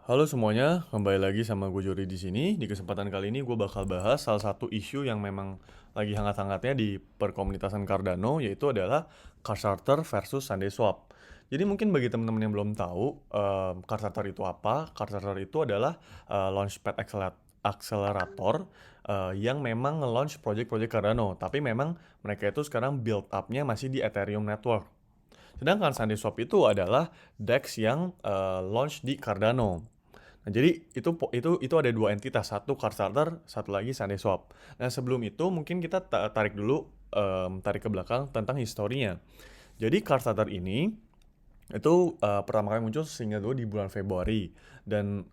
Halo semuanya, kembali lagi sama gue Juri di sini. Di kesempatan kali ini gue bakal bahas salah satu isu yang memang lagi hangat-hangatnya di perkomunitasan Cardano, yaitu adalah Cardcharter versus SundaeSwap. Jadi mungkin bagi teman-teman yang belum tahu, Cardcharter itu apa? Cardcharter itu adalah Launchpad Accelerator yang memang nge-launch project-project Cardano. Tapi memang mereka itu sekarang build up-nya masih di Ethereum Network. Sedangkan SundaeSwap itu adalah DEX yang launch di Cardano. Nah, jadi itu ada dua entitas, satu Cardcharter, satu lagi SundaeSwap. Nah, sebelum itu mungkin kita tarik dulu tarik ke belakang tentang historinya. Jadi Cardcharter ini itu pertama kali muncul sehingga dulu di bulan Februari dan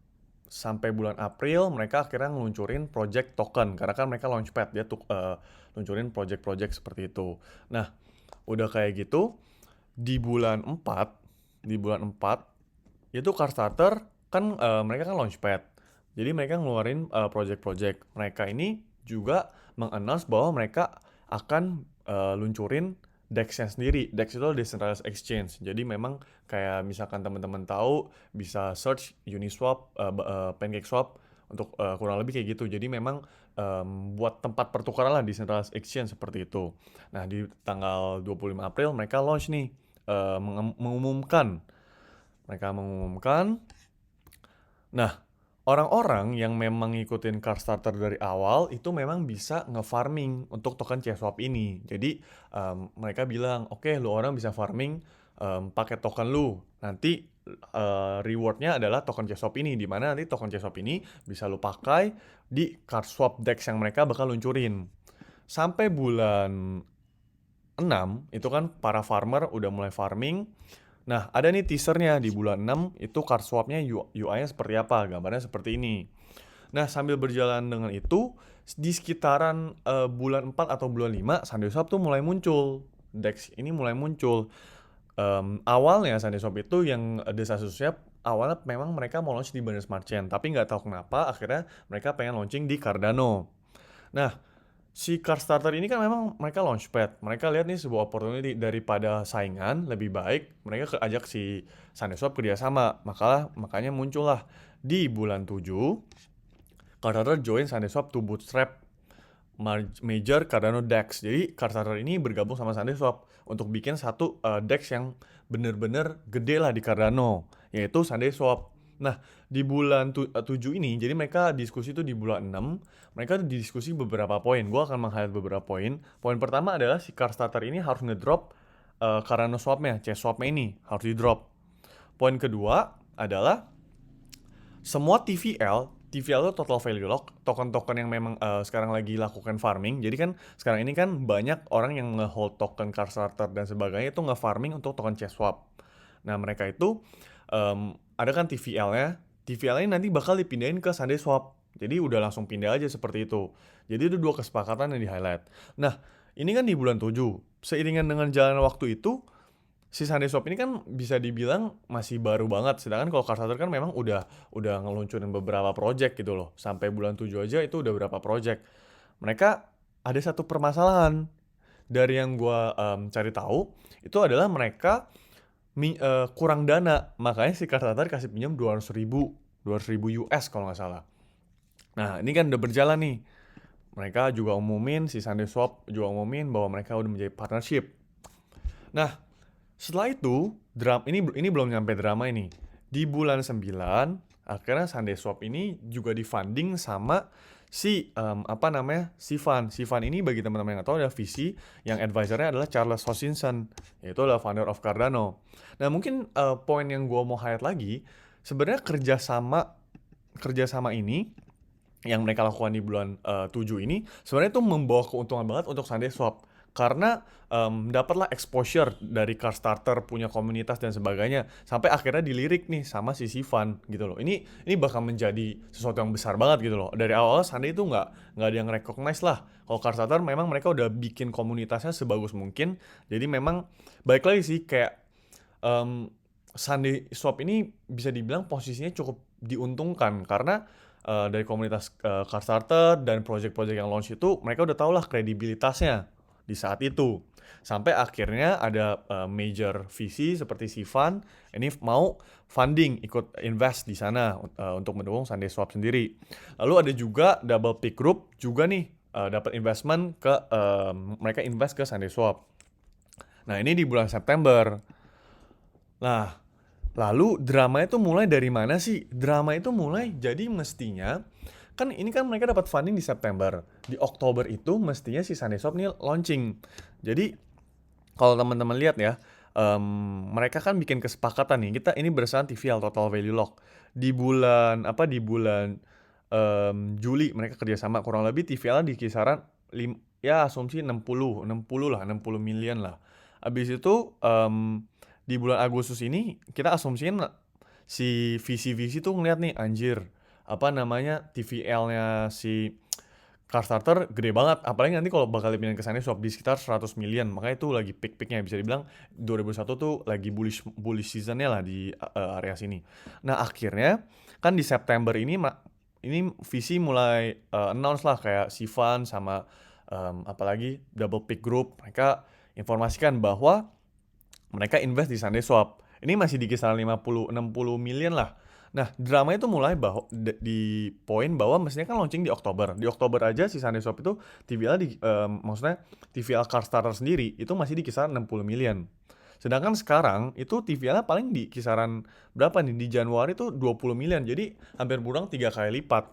sampai bulan April mereka akhirnya ngeluncurin project token karena kan mereka launchpad dia tuh luncurin project-project seperti itu. Nah, udah kayak gitu di bulan 4 itu Cardcharter kan mereka kan launchpad. Jadi mereka ngeluarin project-project. Mereka ini juga mengannounce bahwa mereka akan luncurin DEX-nya sendiri. DEX itu Decentralized Exchange. Jadi memang kayak misalkan teman-teman tahu bisa search Uniswap, PancakeSwap untuk kurang lebih kayak gitu. Jadi memang buat tempat pertukaran lah Decentralized Exchange seperti itu. Nah, di tanggal 25 April mereka launch nih mengumumkan Nah, orang-orang yang memang ngikutin Cardcharter dari awal itu memang bisa nge-farming untuk token CSwap ini. Jadi mereka bilang, oke, lu orang bisa farming pakai token lu. Nanti rewardnya adalah token CSwap ini, di mana nanti token CSwap ini bisa lu pakai di CardSwap DEX yang mereka bakal luncurin. Sampai bulan 6 itu kan para farmer udah mulai farming. Nah, ada nih teasernya di bulan 6 itu card swap-nya UI-nya seperti apa, gambarnya seperti ini. Nah, sambil berjalan dengan itu, di sekitaran bulan 4 atau bulan 5, SundaeSwap tuh mulai muncul. DEX ini mulai muncul. Awalnya SundaeSwap itu yang desas-desusnya awalnya memang mereka mau launch di Binance Smart Chain, tapi nggak tahu kenapa akhirnya mereka pengen launching di Cardano. Nah, si Carstarter ini kan memang mereka launchpad. Mereka lihat nih sebuah opportunity daripada saingan lebih baik mereka ajak si SundaeSwap kerjasama. Makanya muncullah di bulan 7 Carstarter join SundaeSwap to bootstrap major Cardano DEX. Jadi Carstarter ini bergabung sama SundaeSwap untuk bikin satu DEX yang bener-bener gede lah di Cardano, yaitu SundaeSwap. Nah, di bulan 7 ini, jadi mereka diskusi itu di bulan 6, mereka diskusi beberapa poin. Gue akan meng-highlight beberapa poin. Poin pertama adalah si Carstarter ini harus ngedrop Cardano swapnya, C-swapnya ini harus di drop. Poin kedua adalah semua TVL itu total value lock, token-token yang memang sekarang lagi lakukan farming. Jadi kan sekarang ini kan banyak orang yang nge-hold token Carstarter dan sebagainya itu nge-farming untuk token Cheswap. Nah, mereka itu ada kan TVL-nya. TVL ini nanti bakal dipindahin ke SundaeSwap. Jadi udah langsung pindah aja seperti itu. Jadi itu dua kesepakatan yang di-highlight. Nah, ini kan di bulan 7. Seiringan dengan jalan waktu itu, si SundaeSwap ini kan bisa dibilang masih baru banget. Sedangkan kalau Carstarter kan memang udah ngeluncurin beberapa project gitu loh. Sampai bulan 7 aja itu udah berapa project. Mereka ada satu permasalahan dari yang gua cari tahu itu adalah mereka kurang dana. Makanya si Carstarter kasih pinjam 200 ribu US kalau nggak salah. Nah, ini kan udah berjalan nih. Mereka juga umumin, si SundaeSwap juga umumin bahwa mereka udah menjadi partnership. Nah, setelah itu, ini belum nyampe drama ini. Di bulan 9, akhirnya SundaeSwap ini juga di-funding sama si apa namanya? Sivan ini bagi teman-teman yang nggak tahu adalah VC yang advisernya adalah Charles Hoskinson, yaitu adalah founder of Cardano. Nah, mungkin poin yang gue mau highlight lagi, sebenarnya kerjasama ini yang mereka lakukan di bulan 7 ini sebenarnya itu membawa keuntungan banget untuk SundaeSwap karena dapatlah exposure dari Carstarter punya komunitas dan sebagainya sampai akhirnya dilirik nih sama si Sivan gitu loh. Ini bakal menjadi sesuatu yang besar banget gitu loh. Dari awal Sunday itu nggak ada yang recognize lah. Kalau Carstarter memang mereka udah bikin komunitasnya sebagus mungkin. Jadi memang balik lagi sih kayak SundaeSwap ini bisa dibilang posisinya cukup diuntungkan karena dari komunitas Carstarter dan project-project yang launch itu mereka udah tau lah kredibilitasnya. di saat itu. Sampai akhirnya ada major VC seperti Sivan ini mau funding ikut invest di sana untuk mendukung SundaeSwap sendiri. Lalu ada juga Double Peak Group juga nih dapat investment ke mereka invest ke SundaeSwap. Nah, ini di bulan September. Nah, lalu drama itu mulai dari mana sih? Drama itu mulai jadi mestinya kan ini kan mereka dapat funding di September. Di Oktober itu mestinya si SundaeSwap nih launching. Jadi kalau teman-teman lihat ya, mereka kan bikin kesepakatan nih. Kita ini berdasarkan TVL Total Value Lock. Di bulan Juli mereka kerjasama kurang lebih TVL di kisaran ya asumsi 60 million lah. Abis itu di bulan Agustus ini kita asumsiin si VC tuh ngeliat nih anjir apa namanya TVL-nya si Carstarter gede banget, apalagi nanti kalau bakal dipindahin ke SundaeSwap di sekitar 100 million, makanya itu lagi peak-peaknya, bisa dibilang 2021 tuh lagi bullish seasonnya lah di area sini. Nah akhirnya kan di September ini VC mulai announce lah kayak Sivan sama apalagi Double Peak Group, mereka informasikan bahwa mereka invest di SundaeSwap. Ini masih di kisaran 50-60 million lah. Nah, drama itu mulai di poin bahwa mestinya kan launching di Oktober. Di Oktober aja si SundaeSwap itu maksudnya TVL Carstarter sendiri itu masih di kisaran 60 million. Sedangkan sekarang itu TVL-nya paling di kisaran berapa nih? Di Januari tuh 20 million. Jadi hampir kurang 3 kali lipat.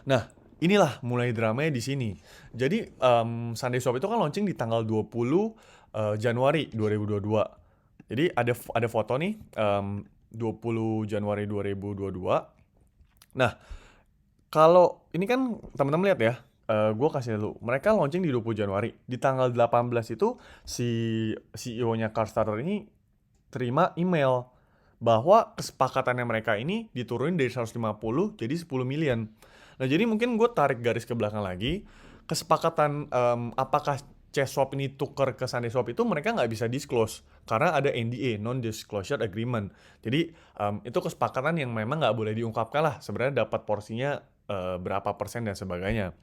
Nah, inilah mulai dramanya di sini. Jadi SundaeSwap itu kan launching di tanggal 20 Januari 2022. Jadi ada foto nih 20 Januari 2022. Nah, kalau ini kan teman-teman lihat ya, gue kasih dulu. Mereka launching di 20 Januari. Di tanggal 18 itu si CEO-nya Carstarter ini terima email bahwa kesepakatannya mereka ini diturunin dari 150 jadi 10 million. Nah, jadi mungkin gue tarik garis ke belakang lagi. Kesepakatan apakah CSwap ini tuker ke SundaeSwap itu mereka nggak bisa disclose karena ada NDA, non-disclosure agreement. Jadi itu kesepakatan yang memang nggak boleh diungkapkan lah sebenarnya dapat porsinya berapa persen dan sebagainya.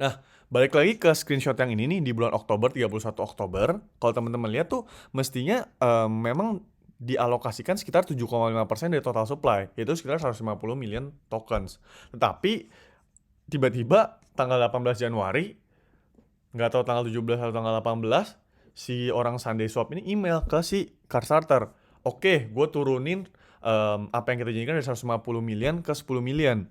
Nah, balik lagi ke screenshot yang ini nih di bulan Oktober, 31 Oktober. Kalau teman-teman lihat tuh mestinya memang dialokasikan sekitar 7,5% dari total supply, yaitu sekitar 150 million tokens. Tetapi tiba-tiba tanggal 18 Januari, nggak tahu tanggal 17 atau tanggal 18, si orang SundaeSwap ini email ke si Carstarter. Oke, gue turunin apa yang kita janjikan dari 150 million ke 10 million.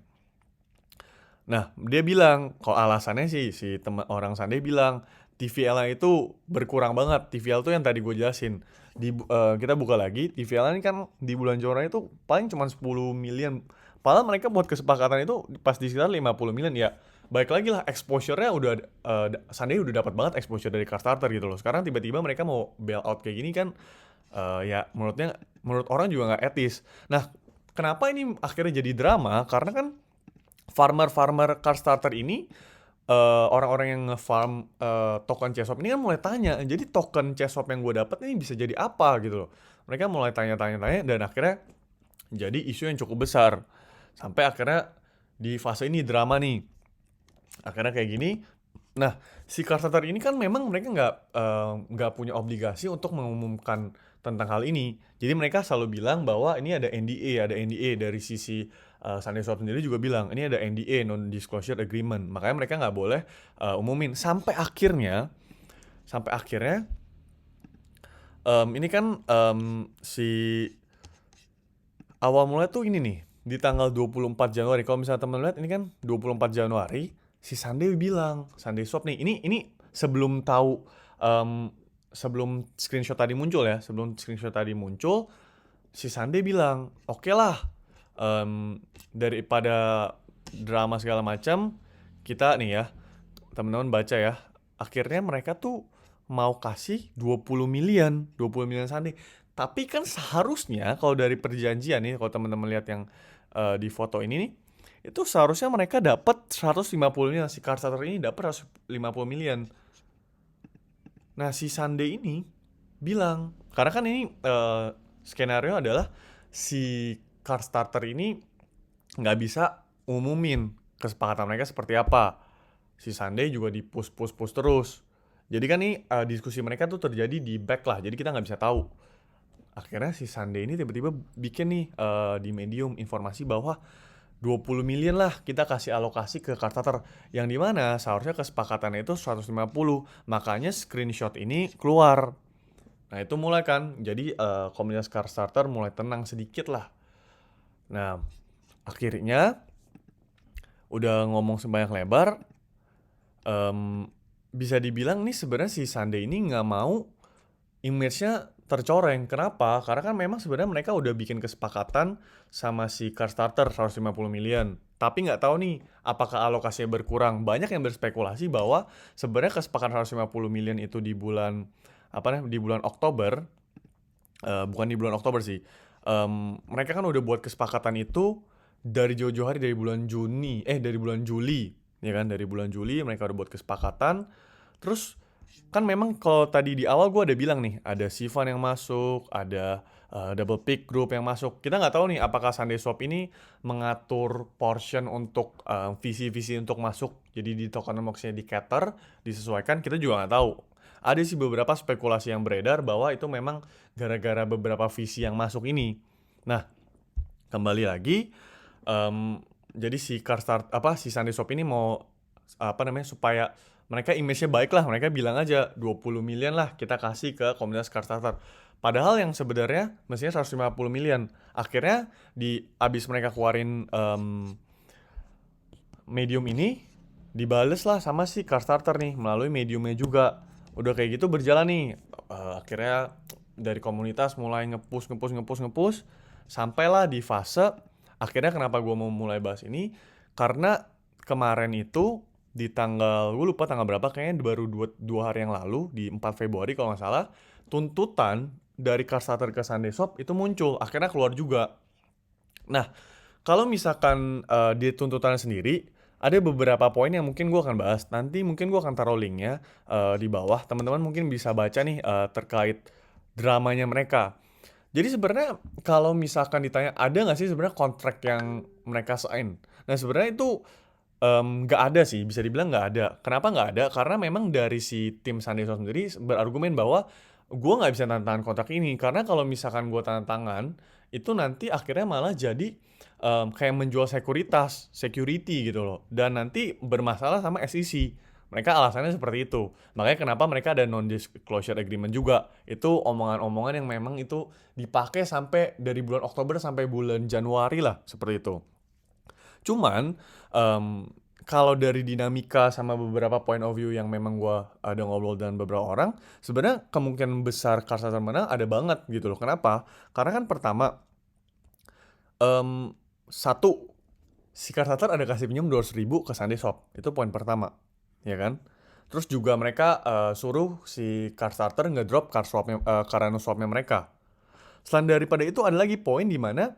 Nah, dia bilang, kalau alasannya sih, si teman orang Sunday bilang, TVL itu berkurang banget. TVL tuh yang tadi gue jelasin. Kita buka lagi, TVL ini kan di bulan Januari itu paling cuma 10 million. Padahal mereka buat kesepakatan itu pas di sekitar 50 million ya. Baik lagi lah, exposure-nya udah, Sunday udah dapat banget exposure dari Carstarter gitu loh. Sekarang tiba-tiba mereka mau bail out kayak gini kan, ya menurut orang juga nggak etis. Nah, kenapa ini akhirnya jadi drama? Karena kan farmer Carstarter ini orang-orang yang nge-farm token CSwap ini kan mulai tanya, jadi token CSwap yang gue dapat ini bisa jadi apa gitu loh. Mereka mulai tanya-tanya dan akhirnya jadi isu yang cukup besar. Sampai akhirnya di fase ini drama nih. Akhirnya kayak gini. Nah, si Carstarter ini kan memang mereka nggak punya obligasi untuk mengumumkan tentang hal ini. Jadi mereka selalu bilang bahwa ini ada NDA dari sisi SundaeSwap sendiri juga bilang ini ada NDA, non-disclosure agreement. Makanya mereka nggak boleh umumin. Sampai akhirnya ini kan si awal mulai tuh ini nih di tanggal 24 Januari. Kalau misalnya teman lihat ini kan 24 Januari si SundaeSwap nih ini sebelum tahu sebelum screenshot tadi muncul si Sunday bilang oke lah, daripada drama segala macam kita nih ya teman-teman baca ya, akhirnya mereka tuh mau kasih 20 million Sunday. Tapi kan seharusnya kalau dari perjanjian nih, kalau teman-teman lihat yang di foto ini nih, itu seharusnya mereka dapat 150 million, si Carstarter ini dapat 150 million. Nah, si Sunday ini bilang, karena kan ini skenario adalah si Carstarter ini nggak bisa umumin kesepakatan mereka seperti apa. Si Sunday juga di push terus. Jadi kan nih diskusi mereka tuh terjadi di back lah, jadi kita nggak bisa tahu. Akhirnya si Sunday ini tiba-tiba bikin nih di Medium informasi bahwa 20 million lah kita kasih alokasi ke Kickstarter, yang dimana seharusnya kesepakatannya itu 150, makanya screenshot ini keluar. Nah itu mulai kan, jadi komunitas Kickstarter mulai tenang sedikit lah. Nah akhirnya udah ngomong sebanyak lebar, bisa dibilang nih sebenarnya si Sunday ini nggak mau image-nya tercoreng. Kenapa? Karena kan memang sebenarnya mereka udah bikin kesepakatan sama si Kickstarter 150 million. Tapi nggak tahu nih apakah alokasinya berkurang. Banyak yang berspekulasi bahwa sebenarnya kesepakatan 150 million itu di bulan di bulan Oktober, bukan di bulan Oktober sih. Mereka kan udah buat kesepakatan itu dari jauh-jauh hari, dari bulan dari bulan Juli, ya kan? Dari bulan Juli mereka udah buat kesepakatan. Terus kan memang kalau tadi di awal gue ada bilang nih, ada Sivan yang masuk, ada Double Pick Group yang masuk. Kita nggak tahu nih apakah Sunday Swap ini mengatur portion untuk visi-visi untuk masuk. Jadi di tokenomics-nya di cater, disesuaikan, kita juga nggak tahu. Ada sih beberapa spekulasi yang beredar bahwa itu memang gara-gara beberapa visi yang masuk ini. Nah, kembali lagi, jadi si Sunday Swap ini mau supaya mereka image-nya baik lah, mereka bilang aja 20 million lah kita kasih ke komunitas Kickstarter. Padahal yang sebenarnya mestinya 150 million. Akhirnya abis mereka keluarin Medium ini, dibales lah sama si Kickstarter nih melalui Mediumnya juga. Udah kayak gitu berjalan nih. Akhirnya dari komunitas mulai ngepush sampailah di fase akhirnya kenapa gue mau mulai bahas ini, karena kemarin itu di gue lupa tanggal berapa, kayaknya baru 2 hari yang lalu, di 4 Februari kalau nggak salah, tuntutan dari Kickstarter ke Sunday Swap itu muncul, akhirnya keluar juga. Nah, kalau misalkan di tuntutannya sendiri, ada beberapa poin yang mungkin gue akan bahas. Nanti mungkin gue akan taruh linknya di bawah. Teman-teman mungkin bisa baca nih terkait dramanya mereka. Jadi sebenarnya kalau misalkan ditanya ada nggak sih sebenarnya kontrak yang mereka sign? Nah sebenarnya itu nggak ada sih, bisa dibilang nggak ada. Kenapa nggak ada? Karena memang dari si tim Sunday Swap sendiri berargumen bahwa gue nggak bisa tanda tangan kontrak ini, karena kalau misalkan gue tanda tangan itu nanti akhirnya malah jadi kayak menjual security gitu loh, dan nanti bermasalah sama SEC. Mereka alasannya seperti itu. Makanya kenapa mereka ada non-disclosure agreement juga. Itu omongan-omongan yang memang itu dipakai sampai dari bulan Oktober sampai bulan Januari lah, seperti itu. Cuman kalau dari dinamika sama beberapa point of view yang memang gue ada ngobrol dengan beberapa orang, sebenarnya kemungkinan besar Kickstarter menang ada banget gitu loh. Kenapa? Karena kan pertama, satu, si Kickstarter ada kasih pinjam 200.000 ke Sunday Swap. Itu poin pertama, ya kan? Terus juga mereka suruh si Kickstarter ngedrop Cardano swapnya mereka. Selain daripada itu ada lagi poin di mana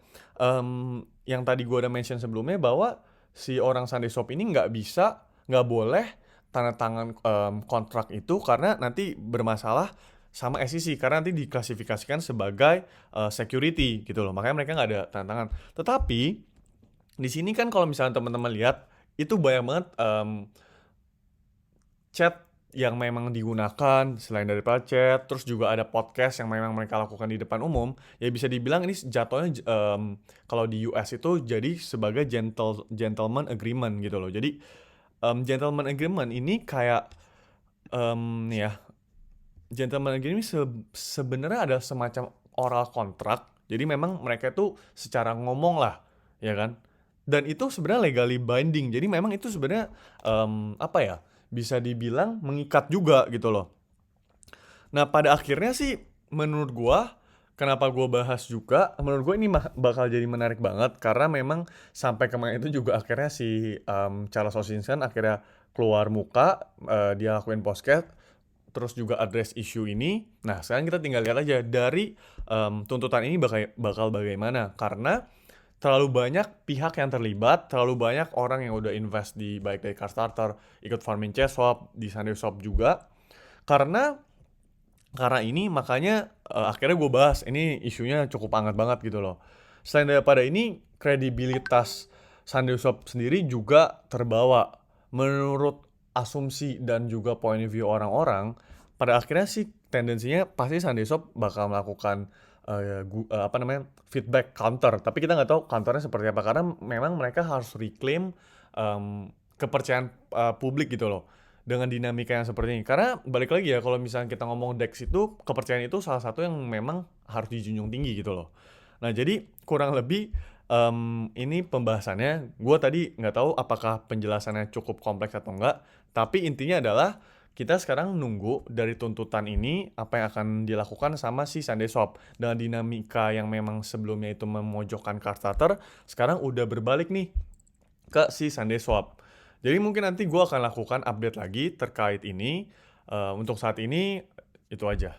yang tadi gue udah mention sebelumnya bahwa si orang Sunday Swap ini nggak boleh tanda tangan kontrak itu karena nanti bermasalah sama SEC, karena nanti diklasifikasikan sebagai security gitu loh. Makanya mereka nggak ada tanda tangan. Tetapi di sini kan kalau misalnya teman-teman lihat itu banyak banget chat yang memang digunakan selain daripada chat, terus juga ada podcast yang memang mereka lakukan di depan umum. Ya bisa dibilang ini jatuhnya kalau di US itu jadi sebagai gentleman agreement gitu loh. Jadi gentleman agreement ini kayak gentleman agreement sebenarnya ada semacam oral kontrak. Jadi memang mereka itu secara ngomong lah, ya kan? Dan itu sebenarnya legally binding. Jadi memang itu sebenarnya bisa dibilang mengikat juga gitu loh. Nah pada akhirnya sih menurut gua, kenapa gua bahas juga, menurut gua ini bakal jadi menarik banget karena memang sampai kemarin itu juga akhirnya si Charles Hoskinson akhirnya keluar muka, dia lakuin podcast, terus juga address isu ini. Nah sekarang kita tinggal lihat aja dari tuntutan ini bakal bagaimana, karena terlalu banyak pihak yang terlibat, terlalu banyak orang yang udah invest di baik dari Kickstarter, ikut farming Chesswap, di Sunday Swap juga. Karena ini makanya akhirnya gue bahas, ini isunya cukup hangat banget gitu loh. Selain daripada ini, kredibilitas Sunday Swap sendiri juga terbawa. Menurut asumsi dan juga point of view orang-orang, pada akhirnya sih tendensinya pasti SundaeSwap bakal melakukan, apa namanya, feedback counter, tapi kita nggak tahu counter-nya seperti apa, karena memang mereka harus reclaim, kepercayaan, publik gitu loh, dengan dinamika yang seperti ini. Karena balik lagi ya, kalau misalnya kita ngomong DEX itu, kepercayaan itu salah satu yang memang harus dijunjung tinggi gitu loh. Nah, jadi kurang lebih, ini pembahasannya. Gue tadi nggak tahu apakah penjelasannya cukup kompleks atau enggak, tapi intinya adalah kita sekarang nunggu dari tuntutan ini apa yang akan dilakukan sama si SundaeSwap. Dengan dinamika yang memang sebelumnya itu memojokkan Kickstarter, sekarang udah berbalik nih ke si SundaeSwap. Jadi mungkin nanti gue akan lakukan update lagi terkait ini. Untuk saat ini itu aja.